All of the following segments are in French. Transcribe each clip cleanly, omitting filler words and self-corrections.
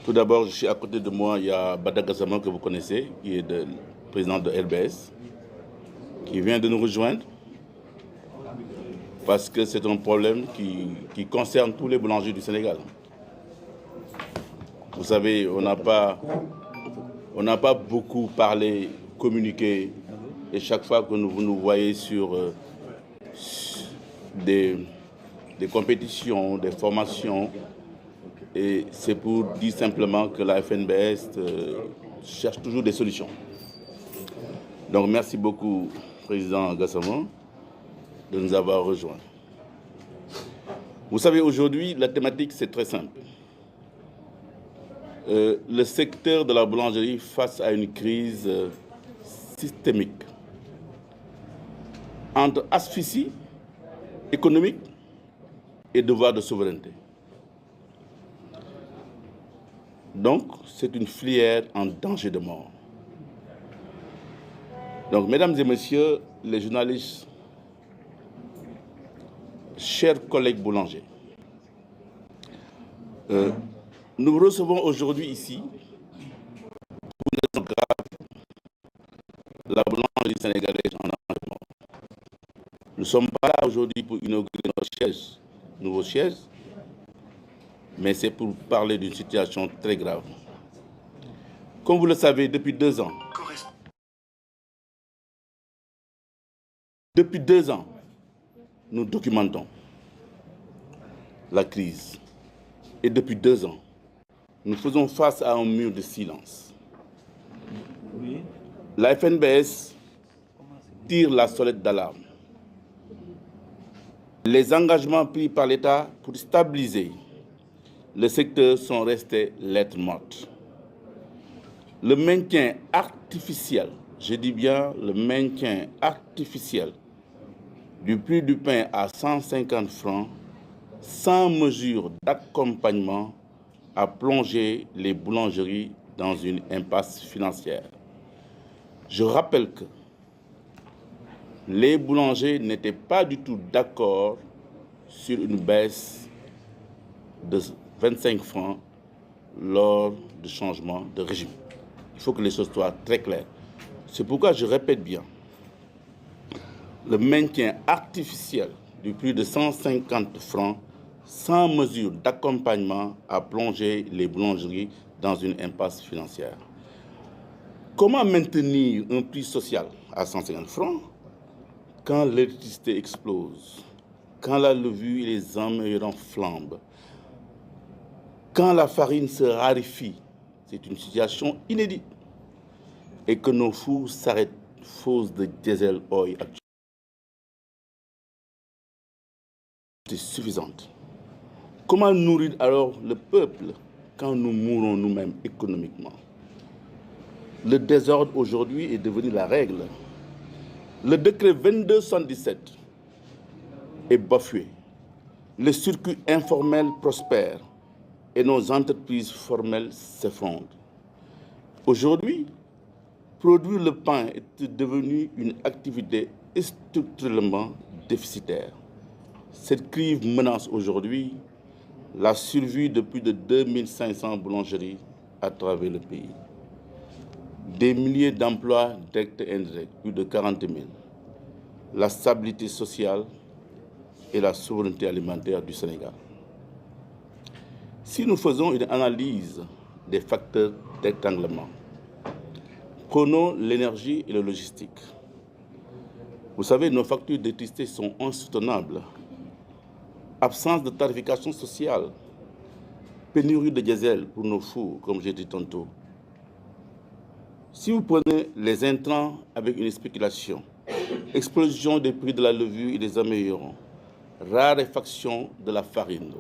Tout d'abord, je suis à côté de moi, il y a Bada Gassama que vous connaissez, qui est le président de RBS, qui vient de nous rejoindre parce que c'est un problème qui concerne tous les boulangers du Sénégal. Vous savez, on n'a pas beaucoup parlé, communiqué, et chaque fois que vous nous voyez sur des compétitions, des formations, et c'est pour dire simplement que la FNBS cherche toujours des solutions. Donc merci beaucoup, Président Gassama, de nous avoir rejoints. Vous savez, aujourd'hui, la thématique, c'est très simple. Le secteur de la boulangerie face à une crise systémique entre asphyxie économique et devoir de souveraineté. Donc, c'est une filière en danger de mort. Donc, mesdames et messieurs, les journalistes, chers collègues boulangers, nous recevons aujourd'hui ici, pour une raison grave, la boulangerie sénégalaise en danger de mort. Nous ne sommes pas là aujourd'hui pour inaugurer notre nouveau siège, mais c'est pour parler d'une situation très grave. Comme vous le savez, depuis 2 ans, nous documentons la crise. Et depuis 2 ans, nous faisons face à un mur de silence. La FNBS tire la sonnette d'alarme. Les engagements pris par l'État pour stabiliser le secteur sont restés lettres mortes. Le maintien artificiel, je dis bien le maintien artificiel du prix du pain à 150 francs, sans mesure d'accompagnement, a plongé les boulangeries dans une impasse financière. Je rappelle que les boulangers n'étaient pas du tout d'accord sur une baisse de 25 francs lors du changement de régime. Il faut que les choses soient très claires. C'est pourquoi je répète bien, le maintien artificiel du prix de 150 francs sans mesure d'accompagnement a plongé les boulangeries dans une impasse financière. Comment maintenir un prix social à 150 francs quand l'électricité explose, quand la levure et les améliorants flambent, quand la farine se raréfie? C'est une situation inédite. Et que nos fours s'arrêtent faute de diesel oil actuellement. C'est suffisante. Comment nourrir alors le peuple quand nous mourons nous-mêmes économiquement? Le désordre aujourd'hui est devenu la règle. Le décret 2277 est bafoué. Le circuit informel prospère et nos entreprises formelles s'effondrent. Aujourd'hui, produire le pain est devenu une activité structurellement déficitaire. Cette crise menace aujourd'hui la survie de plus de 2500 boulangeries à travers le pays. Des milliers d'emplois directs et indirects, plus de 40 000. La stabilité sociale et la souveraineté alimentaire du Sénégal. Si nous faisons une analyse des facteurs d'étranglement, prenons l'énergie et la logistique. Vous savez, nos factures d'électricité sont insoutenables. Absence de tarification sociale, pénurie de diesel pour nos fours, comme j'ai dit tantôt. Si vous prenez les intrants avec une spéculation, explosion des prix de la levure et des améliorants, raréfaction de la farine.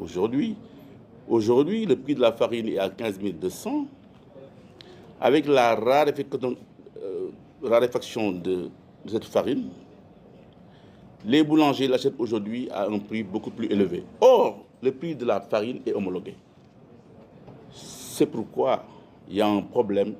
Aujourd'hui, le prix de la farine est à 15 200. Avec la raréfaction de cette farine, les boulangers l'achètent aujourd'hui à un prix beaucoup plus élevé. Or, le prix de la farine est homologué. C'est pourquoi il y a un problème